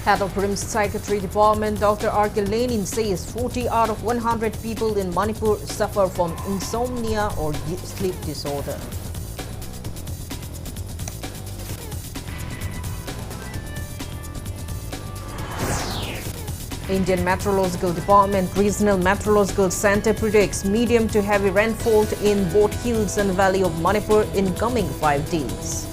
Head of RIMS Psychiatry Department Dr. R.K. Lenin says 40 out of 100 people in Manipur suffer from insomnia or sleep disorder. Indian Meteorological Department Regional Meteorological Center predicts medium to heavy rainfall in both hills and valley of Manipur in coming 5 days.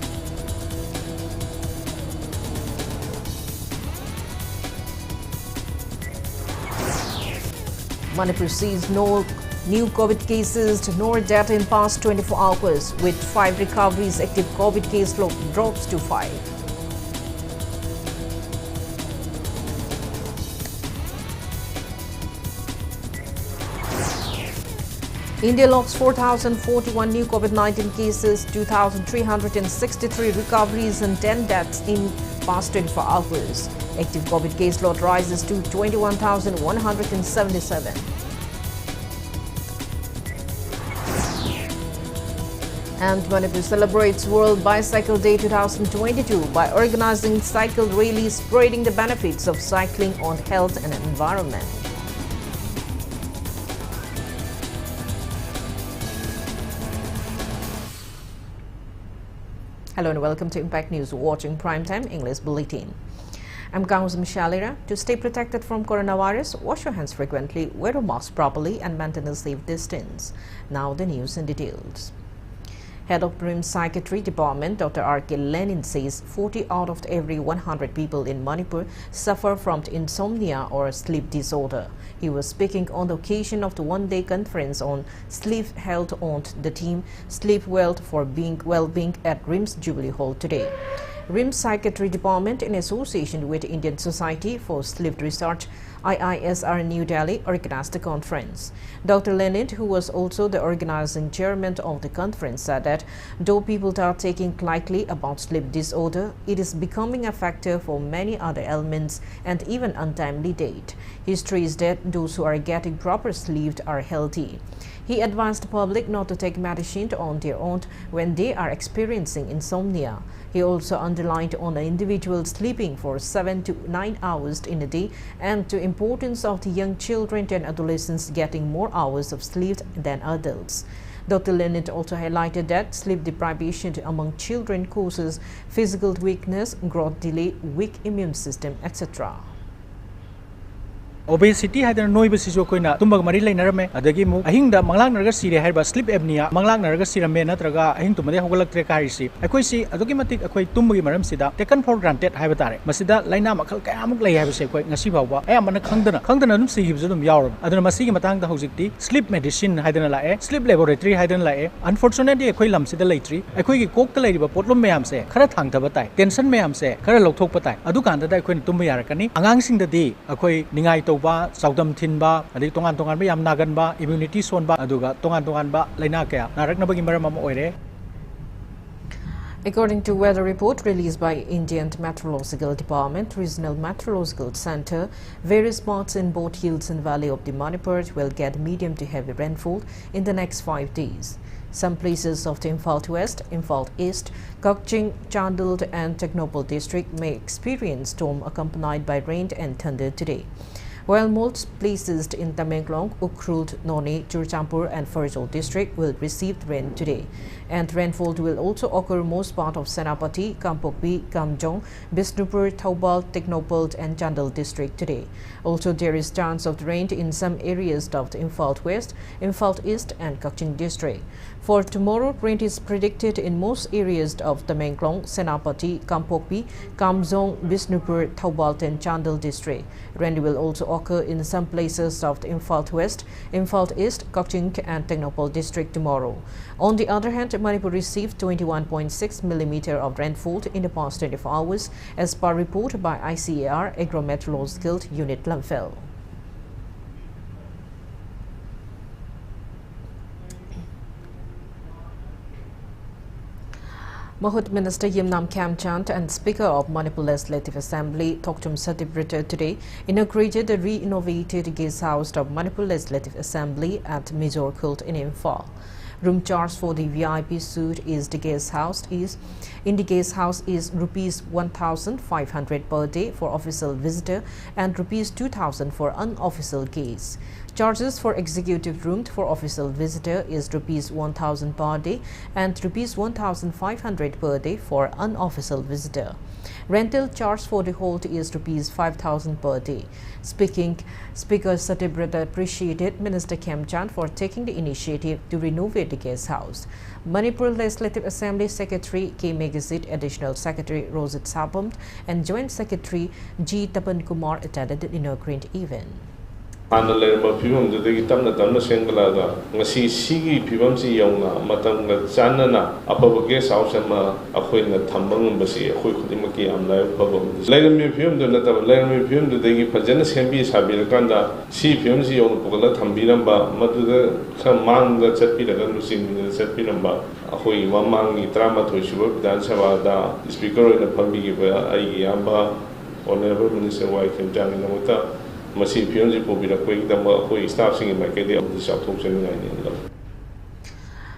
Manipur sees no new COVID cases nor death in past 24 hours, with 5 recoveries. Active COVID case load drops to 5. India logs 4,041 new COVID-19 cases, 2,363 recoveries and 10 deaths in past 24 hours. Active COVID case load rises to 21,177. And Manipur celebrates World Bicycle Day 2022 by organizing cycle rallies spreading the benefits of cycling on health and environment. Hello and welcome to Impact News, watching Primetime English Bulletin. I'm KANGUJAM SHELLYRA. To stay protected from coronavirus, wash your hands frequently, wear a mask properly and maintain a safe distance. Now the news in details. Head of RIMS Psychiatry Department Dr. R.K. Lenin says 40 out of every 100 people in Manipur suffer from insomnia or sleep disorder. He was speaking on the occasion of the one-day conference on sleep health on the theme Sleep Well for Well-being at RIMS Jubilee Hall today. RIMS Psychiatry Department, in association with Indian Society for Sleep Research, IISR New Delhi, organized the conference. Dr. Lenin, who was also the organizing chairman of the conference, said that though people are taking lightly about sleep disorder, it is becoming a factor for many other ailments and even untimely death. He stressed that those who are getting proper sleep are healthy. He advised the public not to take medicine on their own when they are experiencing insomnia. He also underlined on the individual sleeping for 7 to 9 hours in a day and the importance of the young children and adolescents getting more hours of sleep than adults. Dr. Lenin also highlighted that sleep deprivation among children causes physical weakness, growth delay, weak immune system, etc. Obesity had no basiso koina tumba mari lainarame adagi mu ahingda manglang naraga sire haiba sleep apnea manglang naraga sirame natraga ahing tumade hogalaktre kaisi akoi si adogi matik akoi tumbagi maram sida taken for granted haiba tare masida laina makhal kayamuk lai haiba se koi ngasi bawba ayamana khangdana dum si hibzu dum yawr aduna masigi matang da hojikti sleep medicine haidana lae sleep laboratory haidana lae unfortunately akoi lamsida laitri akoi gi kok ta lairiba potlom mayam se khara thangthaba tai tension mayam se khara lokthok patai adu kanda da akoi tumba yarakani angang sing da di akoi ningai to Saudam Tinba, Adi Tongan Tongan Yam Naganba, immunity sonba, Aduga, Tongan Tonganba, Lainaka, Naraknabagimara Oire. According to weather report released by Indian Meteorological Department Regional Meteorological Center, various spots in both hills and valley of the Manipur will get medium to heavy rainfall in the next 5 days. Some places of the Imphal West, Imphal East, Kakching, Chandel and Technopole district may experience storm accompanied by rain and thunder today, while most places in Tamenglong, Ukhrul, Noni, Churchampur and Farzol district will receive rain today. And rainfall will also occur most part of Senapati, Kampokpi, Kamjong, Bishnupur, Taubal, Technopole and Chandel district today. Also, there is chance of rain in some areas of the Imphal West, Imphal East and Kakching district. For tomorrow, rain is predicted in most areas of Tamenglong, Senapati, Kampokpi, Kamjong, Bishnupur, Taubal and Chandel district. Rain will also occur in some places of the Imphal West, Imphal East, Kakching and Technopole district tomorrow. On the other hand, Manipur received 21.6 mm of rainfall in the past 24 hours as per report by ICAR Agro-Meteorological Unit Lamphel. Mahut Minister Yimnam Kamchand and Speaker of Manipur Legislative Assembly Thokchum Satibrita today inaugurated the re-innovated guest house of Manipur Legislative Assembly at Mijor Kult in Imphal. Room charge for the VIP suite is the guest house is in the guest house is Rs 1,500 per day for official visitor and Rs 2,000 for unofficial guests. Charges for executive room for official visitor is Rs 1,000 per day and Rs 1,500 per day for unofficial visitor. Rental charge for the hold is Rs 5,000 per day. Speaker Satyabrata appreciated Minister Khemchand for taking the initiative to renovate the guest house. Manipur Legislative Assembly Secretary K. Megazit, Additional Secretary Rosit Sapamt, and Joint Secretary G. Tapan Kumar attended the inaugural event. Hana lerba phibam jadagi tamna sengalaga ngasi sigi phibam si yauna matam na chanana apaba guest house ma akhoi na thambang basi akhoi khudimaki amlai phabam lermi phibam do nata lermi phibam do degi phajana sembi sabil kanda si phibam si yauna pugala thambiramba maduda khamang da chatpi daga nusin chatpi namba akhoi mamangi trama thoishiba vidan sabha da speaker na phambi gi ba ai amba honorable minister wai khemjang na mata Masi Pionji Pobira Quick, the staff singing my Kedi of the South Ocean.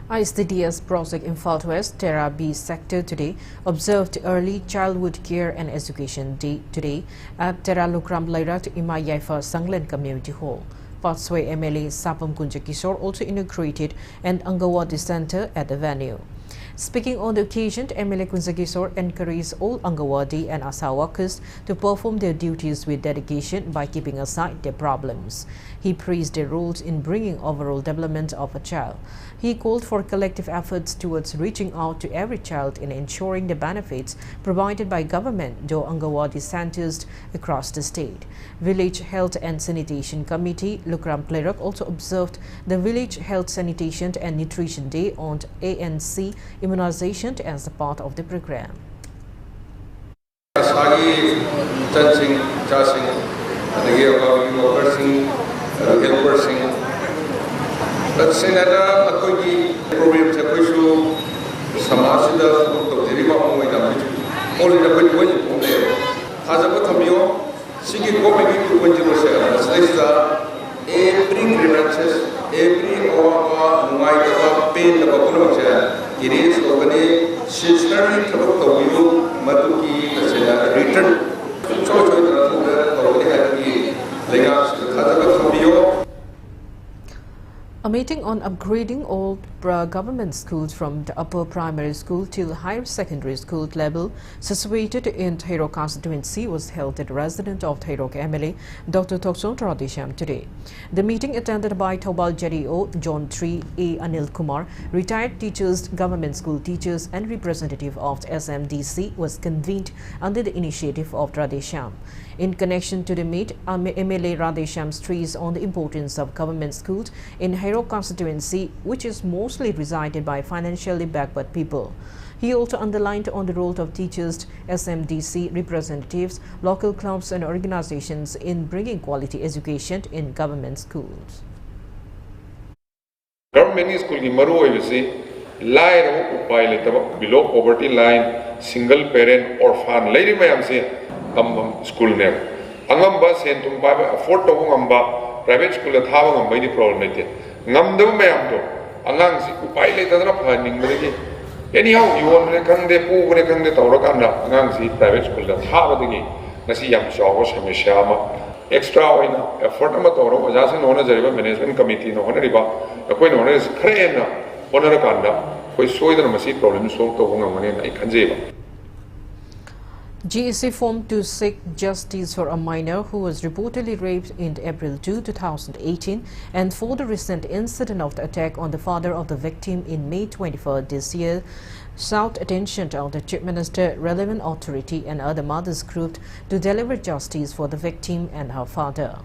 ISDDS project in South West Terra B sector today observed Early Childhood Care and Education Day today at Terra Lukram Lairat Ima Yaifa Sanglen Community Hall. Patsway MLA Sapam Kunjakishore also inaugurated an Angawadi Center at the venue. Speaking on the occasion, MLA Kunjakishore encouraged all Angawadi and ASA workers to perform their duties with dedication by keeping aside their problems. He praised their roles in bringing overall development of a child. He called for collective efforts towards reaching out to every child in ensuring the benefits provided by government to Angawadi centers across the state. Village Health and Sanitation Committee Lukram Plerak also observed the Village Health Sanitation and Nutrition Day on ANC immunization as a part of the program. Every grievances, every pain it is organized sincerely to Maduki return. A meeting on upgrading all government schools from the upper primary school till higher secondary school level situated in Thairok constituency was held at the residence of Thairok MLA Dr. Thokson Radesham today. The meeting attended by Thobal JDO John 3A Anil Kumar, retired teachers, government school teachers and representative of the SMDC was convened under the initiative of Radesham. In connection to the meet, MLA Radesham stressed on the importance of government schools in Thairok constituency, which is mostly resided by financially backward people. He also underlined on the role of teachers, SMDC representatives, local clubs and organizations in bringing quality education in government schools. Government school ki maru hoibasi line below poverty line, single parent orphan lady mayam se school ne angamba sentum ba afford to ngamba private school tha ngamba ni problem nete ngamdo mayam to angang si upai le tadra phaning mari anyhow you want ne kang de pu ne kang de tawra kanda angang si private school da tha ba digi ngasi yam chawo samesya ma extra oina effort ama tawra oja se nona jariba management committee no honari ba koi no ne khrena honara kanda koi soidana masi problem solve to ngamane nai khanje ba. GSA formed to seek justice for a minor who was reportedly raped in April 2, 2018 and for the recent incident of the attack on the father of the victim in May 24 this year, sought attention of the Chief Minister, relevant authority and other mothers group to deliver justice for the victim and her father.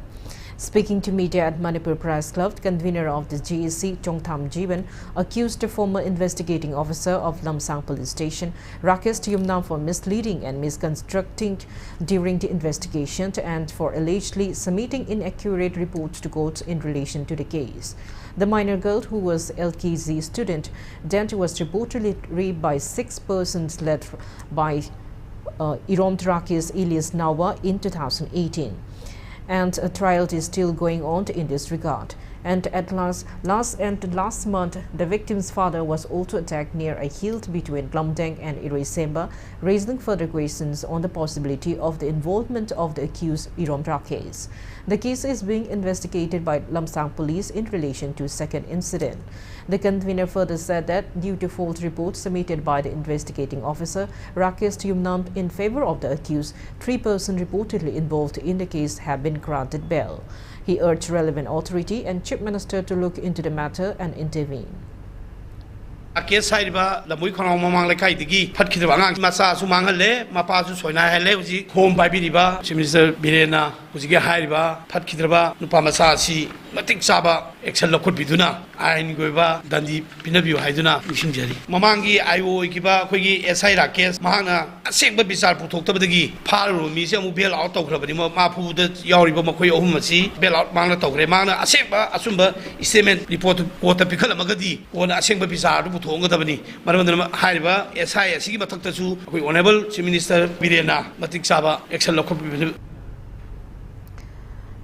Speaking to media at Manipur Press Club, convener of the GSC, Chongtham Jiban, accused the former investigating officer of Lamsang Police Station, Rakesh Yumnam, for misleading and misconstructing during the investigation and for allegedly submitting inaccurate reports to courts in relation to the case. The minor girl, who was LKZ student, then was reportedly raped by 6 persons led by Irom Trakesh Elias Nawa in 2018. And a trial is still going on in this regard. And at last month, the victim's father was also attacked near a hill between Glumdeng and Irisemba, raising further questions on the possibility of the involvement of the accused Iromdra case. The case is being investigated by Lamsang police in relation to second incident. The convener further said that due to false reports submitted by the investigating officer, Rakesh Yumnam, in favor of the accused, 3 persons reportedly involved in the case have been granted bail. He urged relevant authority and Chief Minister to look into the matter and intervene. Case Haiba, the Muikon Mamang Lakaitigi, Patkidang, Massa Sumangale, Mapasu Soina Hele, home by Bidiba, Chief Minister Birena, Uziga Haiba, Patkidraba, Nupamasasi, Matik Saba, Excel could be Duna, Ain Gueva, Dandi Pinabu Haiduna, Mishinjari. Mamangi, Io Ikiba, Quigi, Esaira case, Mahana, a same bizarre Putoktabagi, Paru, Museum Bill out of Mapu, the Yoribo Makoi Humasi, Bell out Mana Togremana, Aseba, Asumba, Isemen, report water Picala Magadi, or a single bizarre Tongatavani, Maravana Haiba, Esai, Sigma Taktasu, Honorable Chief Minister Birena, Matik Saba, Excel could.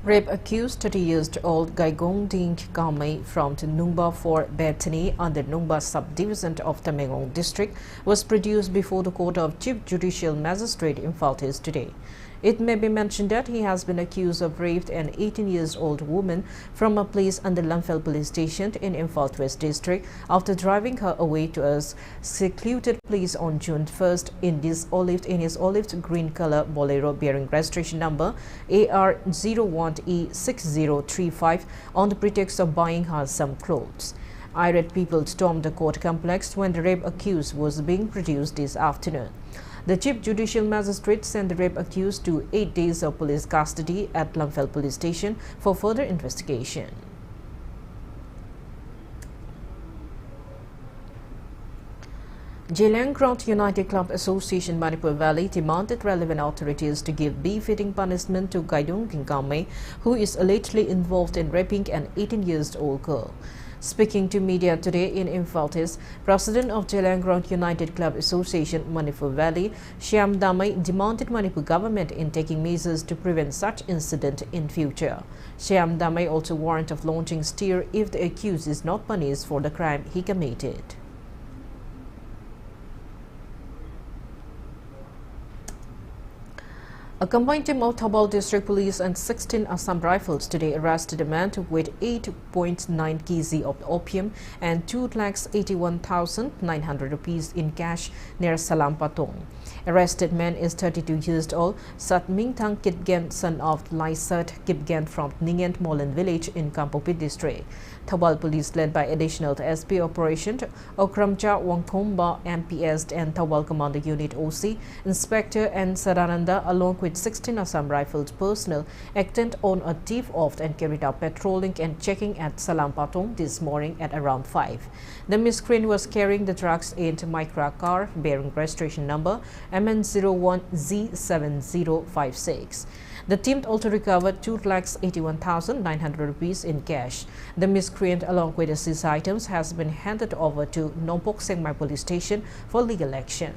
Rape accused 30-year-old Gaigong Ding Kamei from Nungba for Betani under Nungba subdivision of Tamengong district was produced before the Court of Chief Judicial Magistrate in Phaltis today. It may be mentioned that he has been accused of raped an 18-year-old woman from a place under Lamphel police station in Imphal West district after driving her away to a secluded place on June 1st in his olive green color Bolero bearing registration number AR01E6035 on the pretext of buying her some clothes. Irate people stormed the court complex when the rape accused was being produced this afternoon. The Chief Judicial Magistrate sent the rape accused to 8 days of police custody at Lamphel Police Station for further investigation. Jelangkront United Club Association Manipur Valley demanded relevant authorities to give befitting punishment to Gaidong Kinkame, who is allegedly involved in raping an 18-year-old girl. Speaking to media today in Imphaltis, President of Jelangkront United Club Association Manipur Valley, Shyam Damai, demanded Manipur government in taking measures to prevent such incident in future. Shyam Damai also warned of launching steer if the accused is not punished for the crime he committed. A combined team of Thabal District Police and 16 Assam Rifles today arrested a man with 8.9 kg of opium and 2,81,900 rupees in cash near Salampatong. Arrested man is 32 years old, Sat Mingthang Kitgen, son of Laisat Kipgen from Ningent Molan village in Kampopit district. Thabal Police, led by additional SP Operation Okramcha Wangkomba MPS and Thabal Commander Unit OC, Inspector and Sarananda, along with 16 Assam Rifles personnel, acted on a tip-off and carried out patrolling and checking at Salampatong this morning at around 5. The miscreant was carrying the drugs in a micro car bearing registration number MN01Z7056. The team also recovered 2,81,900 rupees in cash. The miscreant, along with the seized items, has been handed over to Nompok Sengmai Police Station for legal action.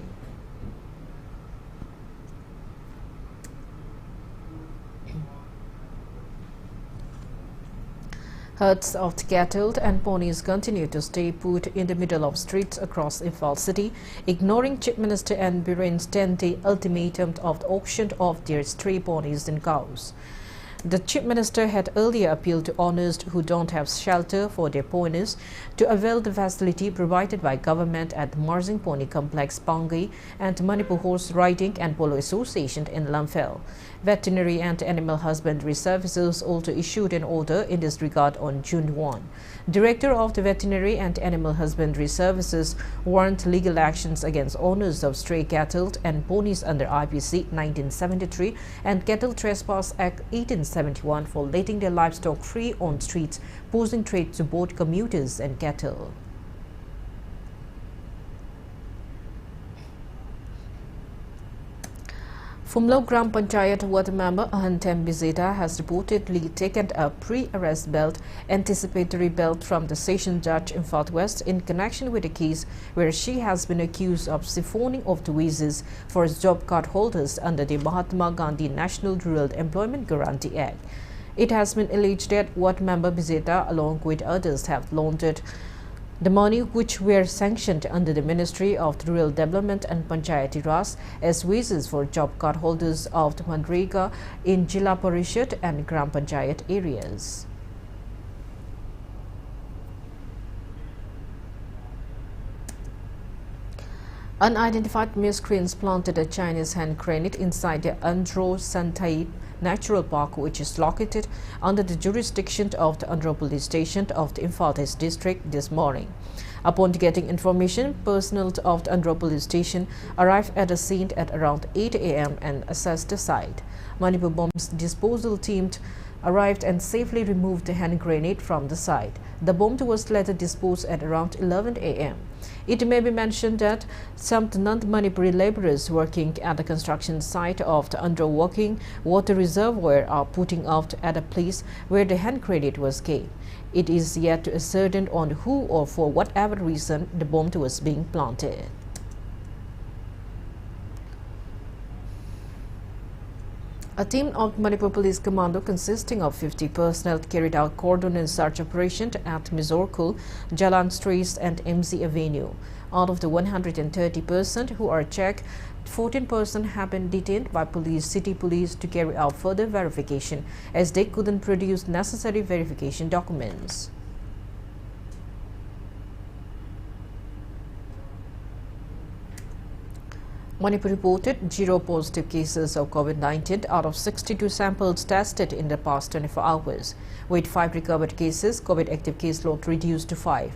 Herds of cattle and ponies continue to stay put in the middle of streets across Imphal city, ignoring Chief Minister and Biren's 10-day ultimatum of the auction of their stray ponies and cows. The Chief Minister had earlier appealed to owners who don't have shelter for their ponies to avail the facility provided by government at the Marzing Pony Complex, Pangai, and Manipur Horse Riding and Polo Association in Lamphel. Veterinary and Animal Husbandry Services also issued an order in this regard on June 1. Director of the Veterinary and Animal Husbandry Services warned legal actions against owners of stray cattle and ponies under IPC 1973 and Cattle Trespass Act 1871 for letting their livestock free on streets, posing threat to both commuters and cattle. Fumlo Gram Panchayat Ward member Ahantem Bizeta has reportedly taken a pre-arrest belt, anticipatory belt from the session judge in South West in connection with a case where she has been accused of siphoning off the wages for job card holders under the Mahatma Gandhi National Rural Employment Guarantee Act. It has been alleged that Ward member Bizeta, along with others, have laundered the money which were sanctioned under the Ministry of Rural Development and Panchayati Raj as wages for job card holders of the Manrega in Jilla Parishad and Gram Panchayat areas. Unidentified miscreants planted a Chinese hand grenade inside the Andhro Santai Natural Park, which is located under the jurisdiction of the Andhro Police Station of the Imphal East District this morning. Upon getting information, personnel of the Andhro Police Station arrived at the scene at around 8 a.m. and assessed the site. Manipur bombs disposal team arrived and safely removed the hand grenade from the site. The bomb was later disposed at around 11 a.m. It may be mentioned that some non-Manipuri laborers working at the construction site of the underworking water reservoir are putting out at a place where the hand grenade was gained. It is yet to ascertain on who or for whatever reason the bomb was being planted. A team of Manipur Police Commando consisting of 50 personnel carried out cordon and search operation at Mizorkul, Jalan Streets and MC Avenue. Out of the 130 persons who are checked, 14 persons have been detained by city police to carry out further verification as they couldn't produce necessary verification documents. Manipur reported 0 positive cases of COVID-19 out of 62 samples tested in the past 24 hours. With 5 recovered cases, COVID active case load reduced to 5.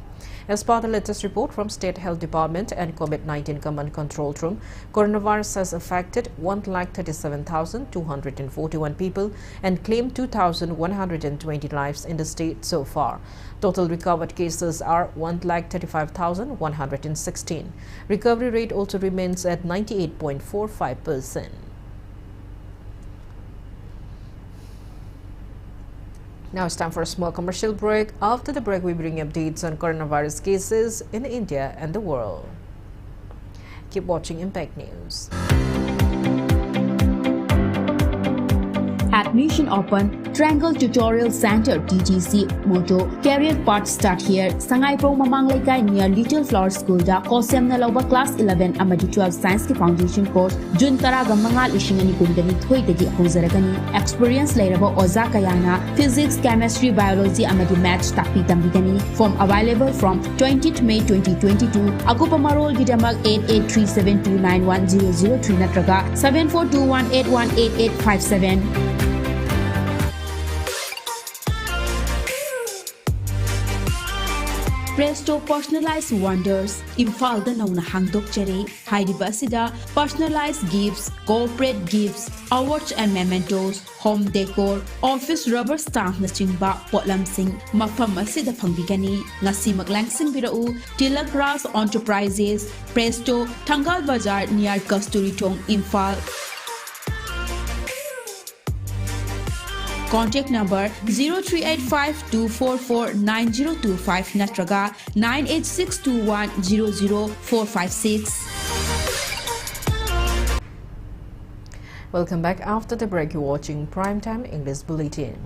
As per the latest report from State Health Department and COVID-19 Command Control Room, coronavirus has affected 1,37,241 people and claimed 2,120 lives in the state so far. Total recovered cases are 1,35,116. Recovery rate also remains at 98.45%. Now it's time for a small commercial break. After the break, we bring updates on coronavirus cases in India and the world. Keep watching Impact News. Admission open, Triangle Tutorial Center TTC motto, career path start here. Sangai Pro Mamang Laikai near Little Flower School da Kosem na Lauba class 11 amadi 12 science ki foundation course June taraga mangal ishingani kundani thoi tagi hozaragani. Experience lairaba oza kayana physics, chemistry, biology amadi maths takpi tambigani. Form available from 20th May 2022. Akupa Marol Gidamak 8837291003 natraga 7421818857. Presto Personalized Wonders, Imphal da nauna hangdok chere, Hairiba asida personalized gifts, corporate gifts, awards and mementos, home decor, office rubber stamp na chingba potlam sing, mafam asida pangbigani, ngasi maglangsing birau, Tilak Ras Enterprises, Presto, Tangal Bazar near Kasturi Tong, Imphal. Contact number 0385-244-9025 natraga 98621-00456. Welcome back. After the break, you're watching Primetime English Bulletin.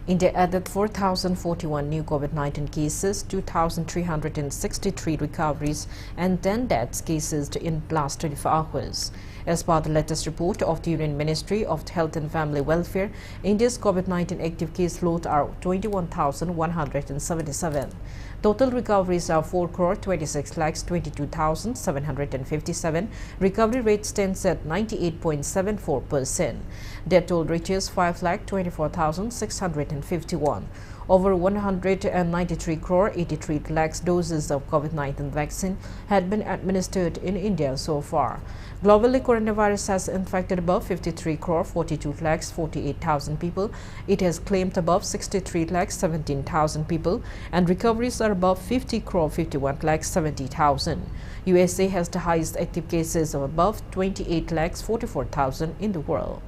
India added 4,041 new COVID-19 cases, 2,363 recoveries, and 10 deaths cases in the last 24 hours. As per the latest report of the Union Ministry of Health and Family Welfare, India's COVID-19 active case load are 21,177. Total recoveries are 4,26,22,757. Recovery rate stands at 98.74%. Death toll reaches 5,24,651. Over 193 crore 83 lakhs doses of COVID-19 vaccine had been administered in India so far. Globally, coronavirus has infected above 53 crore 42 lakhs 48,000 people. It has claimed above 63 lakhs 17,000 people, and recoveries are above 50 crore 51 lakhs 70,000. USA has the highest active cases of above 28 lakhs 44,000 in the world.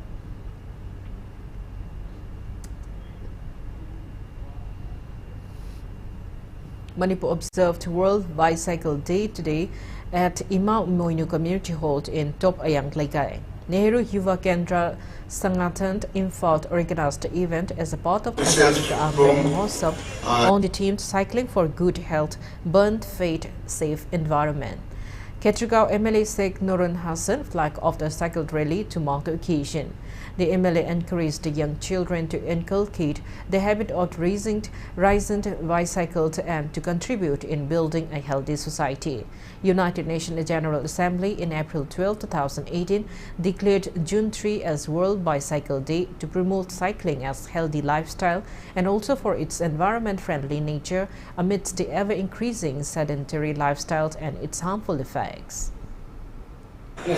Manipur observed World Bicycle Day today at Ima Moinu Community Hall in Top Ayang Laikai. Nehru Yuva Kendra Sangathan Imphal organized the event as a part of the Mahotsav on the theme Cycling for Good Health, Burnt Fate, Safe Environment. Ketrigao MLA Sheikh Nurun Hassan flagged off the cycle rally to mark the occasion. The MLA encouraged the young children to inculcate the habit of raising bicycles and to contribute in building a healthy society. United Nations General Assembly in April 12, 2018 declared June 3 as World Bicycle Day to promote cycling as healthy lifestyle and also for its environment-friendly nature amidst the ever-increasing sedentary lifestyles and its harmful effects. You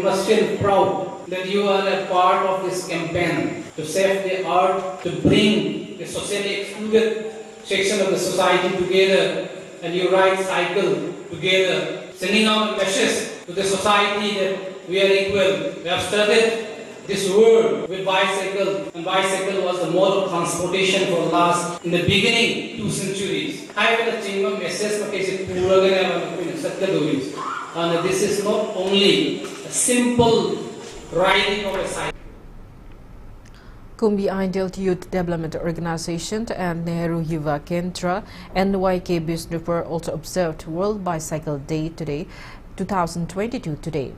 must feel proud that you are a part of this campaign to save the earth, to bring the socially excluded section of the society together, and you ride cycle together, sending out a message to the society that we are equal. We have started this world with bicycle, and bicycle was the mode of transportation for last, in the beginning, 2 centuries. I will change my message, and this is not only a simple riding of a cycle. Kumbi Ideal Youth Development Organization and Nehru Yuva Kendra NYK Bisnupur also observed World Bicycle Day today, 2022 today.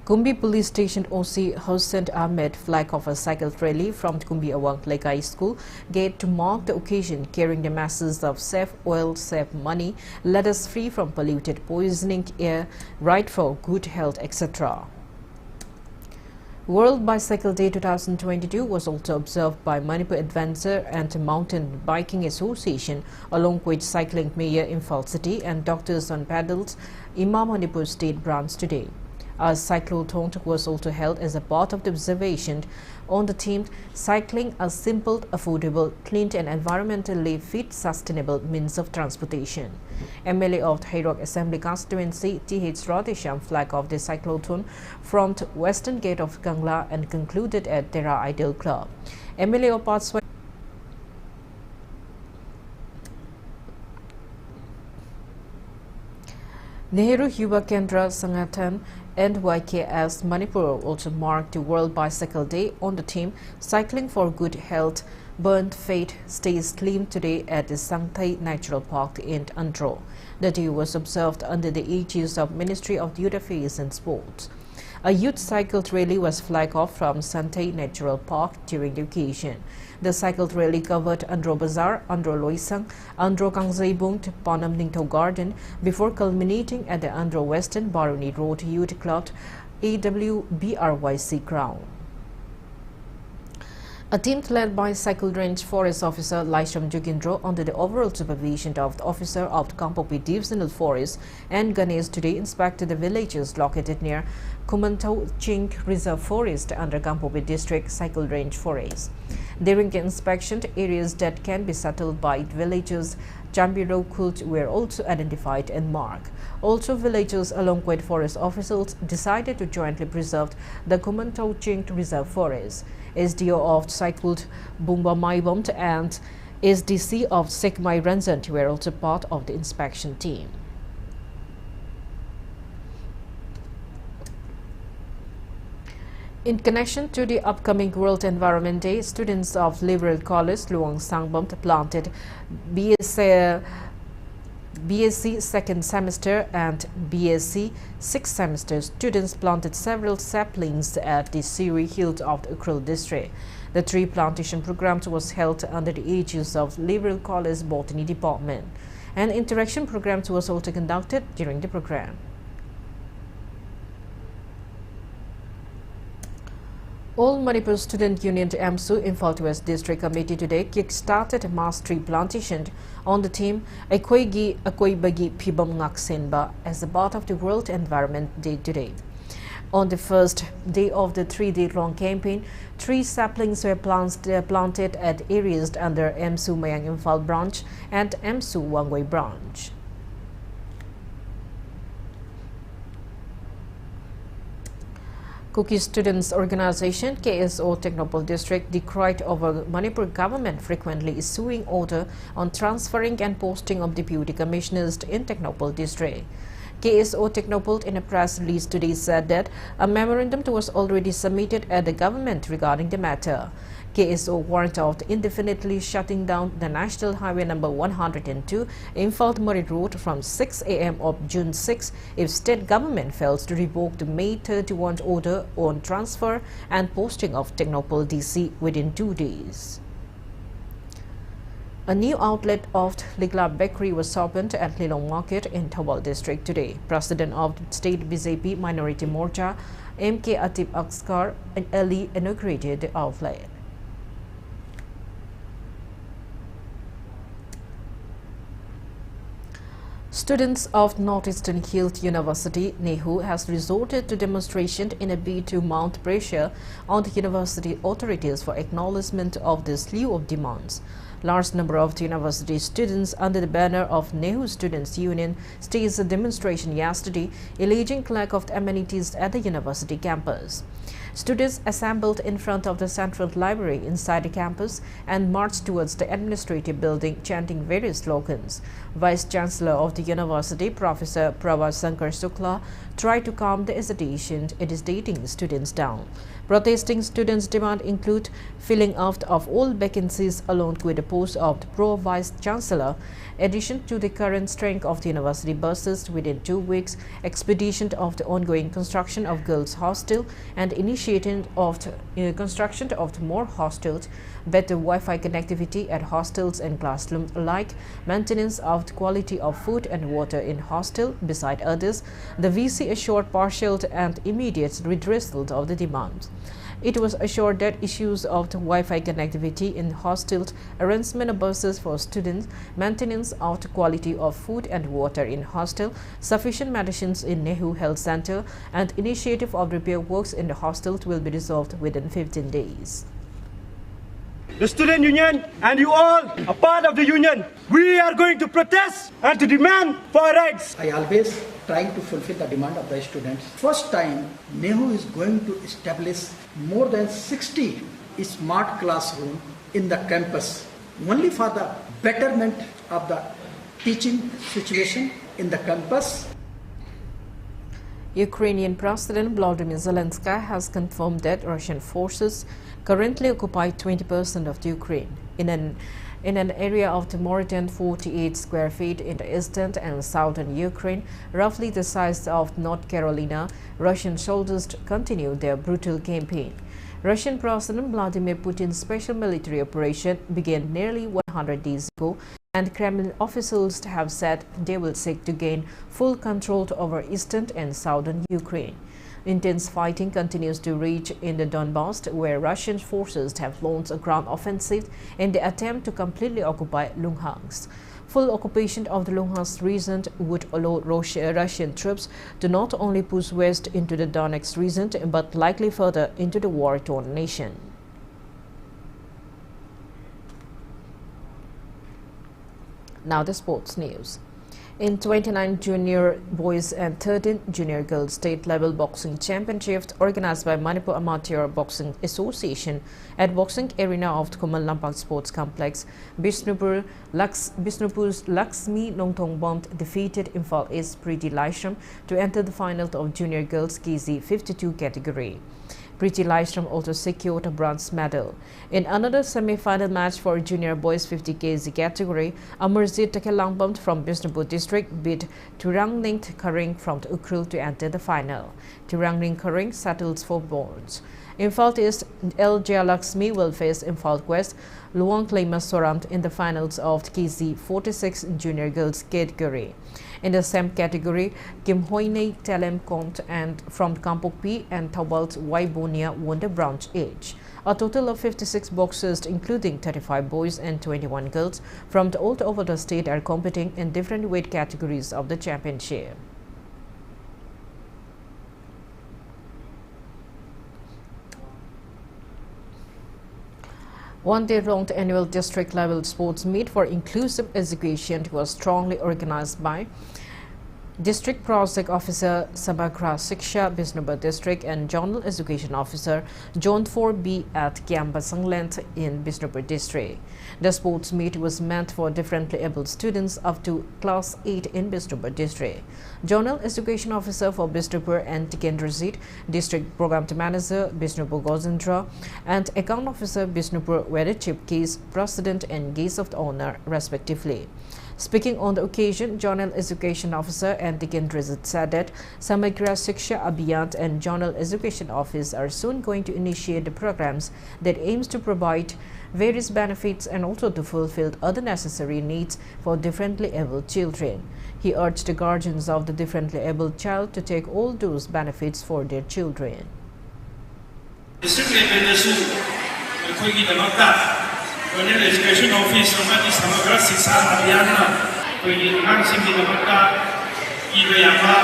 Kumbi Police Station OC Hossein Ahmed flagged off a cycle rally from Kumbi Awang Lekai School gate to mark the occasion, carrying the messages of save oil, save money, let us free from polluted, poisoning air, ride for good health, etc. World Bicycle Day 2022 was also observed by Manipur Adventure and Mountain Biking Association along with Cycling Mayor Imphal City and Doctors on Paddles Imam Manipur State Branch today. A cyclothon was also held as a part of the observation on the theme Cycling a Simple, Affordable, Clean and Environmentally Fit Sustainable Means of Transportation. MLA of Hayrok Assembly Constituency T.H. Radhesham flagged off the cyclothon from the Western Gate of Kangla and concluded at Tera Ideal Club. MLA of Patswai Nehru Yuva Kendra Sangathan NYKS Manipur also marked the World Bicycle Day on the theme Cycling for Good Health, Burnt Fate, Stays Clean today at the Sangthai Natural Park in Andhra. The day was observed under the aegis of Ministry of Youth Affairs and Sports. A youth cycle rally was flagged off from Sangthai Natural Park during the occasion. The cycle rally covered Andhra Bazaar, Andhra Loisang, Andhra Kangzaibung to Panam Ningtho Garden before culminating at the Andhra Western Baroni Road Youth Club AWBRYC ground. A team led by Cycle Range Forest Officer Laisham Jugindro under the overall supervision of the Officer of the Kampopi Divisional Forest and Ganesh today inspected the villages located near Kumantau Chink Reserve Forest under Kampopi District Cycle Range Forest. During the inspection, areas that can be settled by villagers Jambiro Kult were also identified and marked. Also, villagers along with forest officials decided to jointly preserve the Kumantau Chink Reserve Forest. SDO of Cycled Bumba Maibom and SDC of Sekmai Ranzant were also part of the inspection team. In connection to the upcoming World Environment Day, students of Liberal College Luang Sangbom planted BSc second semester and BSc sixth semester students planted several saplings at the Siri Hills of the Ukril district. The tree plantation program was held under the aegis of Liberal College Botany Department. An interaction program was also conducted during the program. All Manipur Student Union AMSU Imphal West District Committee today kick-started a mass tree plantation on the theme Akoigi Akoibagi Pibam Ngaksenba as a part of the World Environment Day today. On the first day of the 3-day-long campaign, 3 saplings were planted at areas under AMSU Mayang Imphal branch and AMSU Wangway branch. Cookie Students Organization KSO Technopole District decried over Manipur government frequently issuing order on transferring and posting of deputy commissioners in Technopole District. KSO Technopult in a press release today said that a memorandum was already submitted at the government regarding the matter. KSO warned of indefinitely shutting down the National Highway number 102 Imphal-Murray Road from 6 a.m. of June 6 if state government fails to revoke the May 31 order on transfer and posting of Technopult DC within 2 days. A new outlet of Ligla Bakery was opened at Lilong Market in Thawal District today. President of State BJP Minority Morcha, MK Atib Akskar, early inaugurated the outlet. Students of Northeastern Hills University, NEHU, has resorted to demonstration in a bid to mount pressure on the university authorities for acknowledgement of the slew of demands. Large number of the university students under the banner of NEHU Students Union staged a demonstration yesterday, alleging lack of amenities at the university campus. Students assembled in front of the Central Library inside the campus and marched towards the administrative building, chanting various slogans. Vice Chancellor of the university, Professor Prabha Sankar Sukla, tried to calm the agitating students down. Protesting students' demand include filling out of all vacancies along with the post of the Pro-Vice Chancellor, addition to the current strength of the university buses within 2 weeks, expedition of the ongoing construction of girls' hostel, and initiating of the construction of more hostels, better Wi-Fi connectivity at hostels and classrooms alike, maintenance of the quality of food and water in hostel, beside others. The VC assured partial and immediate redressal of the demands. It was assured that issues of the Wi-Fi connectivity in hostels, arrangement of buses for students, maintenance of the quality of food and water in hostel, sufficient medicines in NEHU Health Center, and initiative of repair works in the hostels will be resolved within 15 days. The student union and you all are part of the union. We are going to protest and to demand for our rights. I always trying to fulfill the demand of the students. First time, NEHU is going to establish more than 60 smart classrooms in the campus, only for the betterment of the teaching situation in the campus. Ukrainian President Volodymyr Zelensky has confirmed that Russian forces currently occupy 20% of the Ukraine in an area of more than 48 square feet in the eastern and southern Ukraine, roughly the size of North Carolina. Russian soldiers continue their brutal campaign. Russian President Vladimir Putin's special military operation began nearly 100 days ago, and Kremlin officials have said they will seek to gain full control over eastern and southern Ukraine. Intense fighting continues to rage in the Donbass, where Russian forces have launched a ground offensive in the attempt to completely occupy Luhansk. Full occupation of the Luhansk region would allow Russian troops to not only push west into the Donetsk region, but likely further into the war-torn nation. Now the sports news. In 29 junior boys and 13 junior girls state-level boxing championships organized by Manipur Amateur Boxing Association at Boxing Arena of Kumal Lampak Sports Complex, Bishnupur's Laxmi Nongthongbom defeated Imphal East Preeti Laishram to enter the final of junior girls KZ 52 category. Preeti Laishram also secured a bronze medal. In another semi-final match for junior boys 50 kg category, Amarjit Takelangpam from Bishnupur district beat Turangning Karing from Ukrul to enter the final. Turangning Karing settles for bronze. Imphal East L. Jayalaxmi will face Imphal West Luang Klema Soramt in the finals of the KZ 46 junior girls category. In the same category, Kim Hoine Telem Kont and from Kampokpi and Thawal's Waibonia won the bronze each. A total of 56 boxers, including 35 boys and 21 girls, from all over the state are competing in different weight categories of the championship. One-day-long annual district-level sports meet for inclusive education was strongly organized by District Project Officer Samagra Shiksha, Bishnupur District, and Zonal Education Officer Zone 4B at Kiambasangland in Bishnupur District. The sports meet was meant for differently able students up to Class 8 in Bishnupur District. Zonal Education Officer for Bishnupur and Tikendrajit, District Program Manager Bishnupur Gozendra, and Account Officer Bishnupur were the chief guest, president, and guest of honor, respectively. Speaking on the occasion, Zonal Education Officer and Tikendrajit said that Samagra Shiksha Abhiyan and Zonal Education Office are soon going to initiate the programs that aims to provide various benefits and also to fulfill other necessary needs for differently abled children. He urged the guardians of the differently abled child to take all those benefits for their children. Zonal Education Office amadi Samagra Shiksha Abhiyanna koigi angangsinggi damakta iba yaba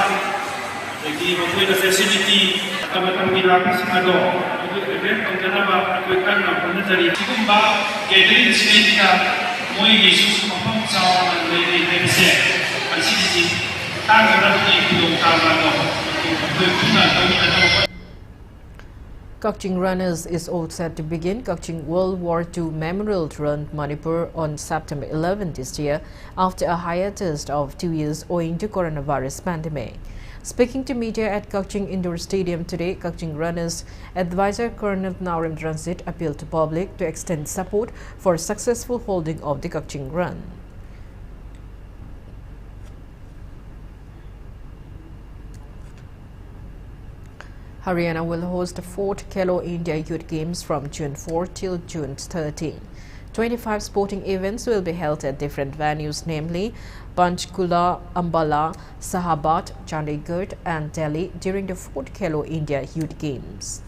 dagi makoina facility tamatamgi lapasing ado event tongdanaba koi kanna honajari sigumba gathering stage moigi su mafam chawana leini hebse asigi tangarabi kudongtaba do koi kuna tawina Kangujam Runners is all set to begin Kangujam World War II Memorial Run Manipur on September 11 this year after a hiatus of 2 years owing to coronavirus pandemic. Speaking to media at Kangujam Indoor Stadium today, Kangujam Runners Advisor Colonel Naurim Transit appealed to public to extend support for successful holding of the Kangujam Run. Haryana will host the 4th Khelo India Youth Games from June 4 till June 13. 25 sporting events will be held at different venues, namely Panchkula, Ambala, Sahabat, Chandigarh and Delhi during the 4th Khelo India Youth Games.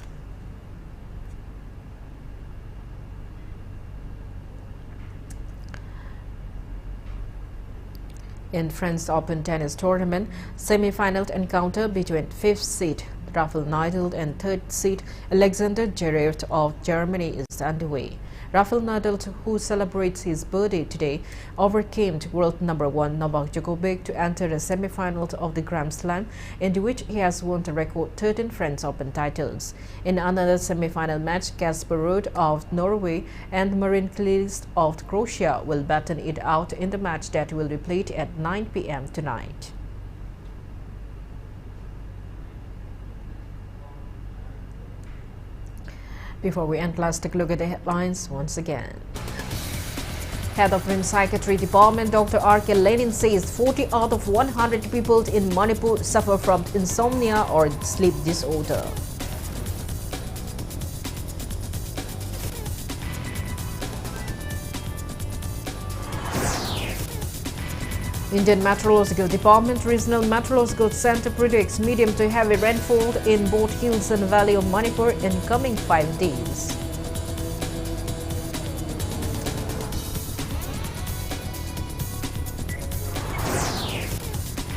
In French Open tennis tournament, semi-final encounter between 5th seed Rafael Nadal and 3rd seed Alexander Zverev of Germany is underway. Rafael Nadal, who celebrates his birthday today, overcame world number 1 Novak Djokovic to enter the semi-finals of the Grand Slam, in which he has won the record 13 French Open titles. In another semi-final match, Casper Ruud of Norway and Marin Cilic of Croatia will battle it out in the match that will be played at 9 p.m. tonight. Before we end, let's take a look at the headlines once again. Head of Rim Psychiatry Department Dr. R.K. Lenin says 40 out of 100 people in Manipur suffer from insomnia or sleep disorder. Indian Meteorological Department Regional Meteorological Center predicts medium to heavy rainfall in both hills and valley of Manipur in coming 5 days.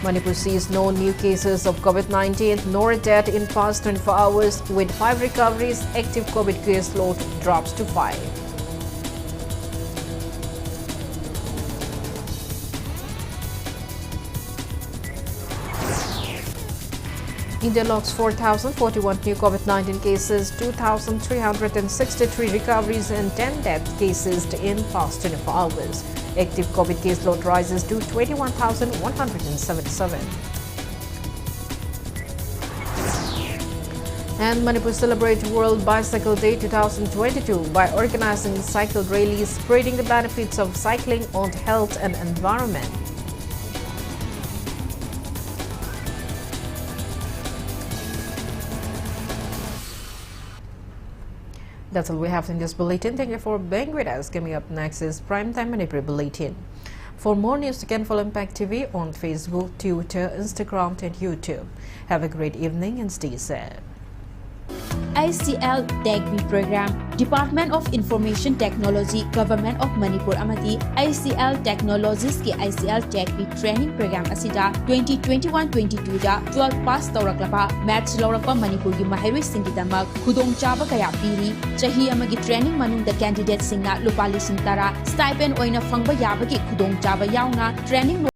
Manipur sees no new cases of COVID-19 nor death in past 24 hours with 5 recoveries. Active COVID case load drops to 5. India logs 4,041 new COVID-19 cases, 2,363 recoveries and 10 death cases in past 24 hours. Active COVID case load rises to 21,177. And Manipur celebrates World Bicycle Day 2022 by organizing cycle rallies, spreading the benefits of cycling on health and environment. That's all we have in this bulletin. Thank you for being with us. Coming up next is Primetime Manipuri Bulletin. For more news, you can follow Impact TV on Facebook, Twitter, Instagram, and YouTube. Have a great evening and stay safe. ICL TechB Program, Department of Information Technology, Government of Manipur Amati, ICL Technologies ki ICL TechB Training Program asida 2021-22 da 12 pass tawraklaba match lawrakpa Manipur gi mahairoi singi damak khudong chaba kaya piri chahi amagi training manung da candidate singna lupa lising tara stipend oina phangba yabagi khudong chaba yauna training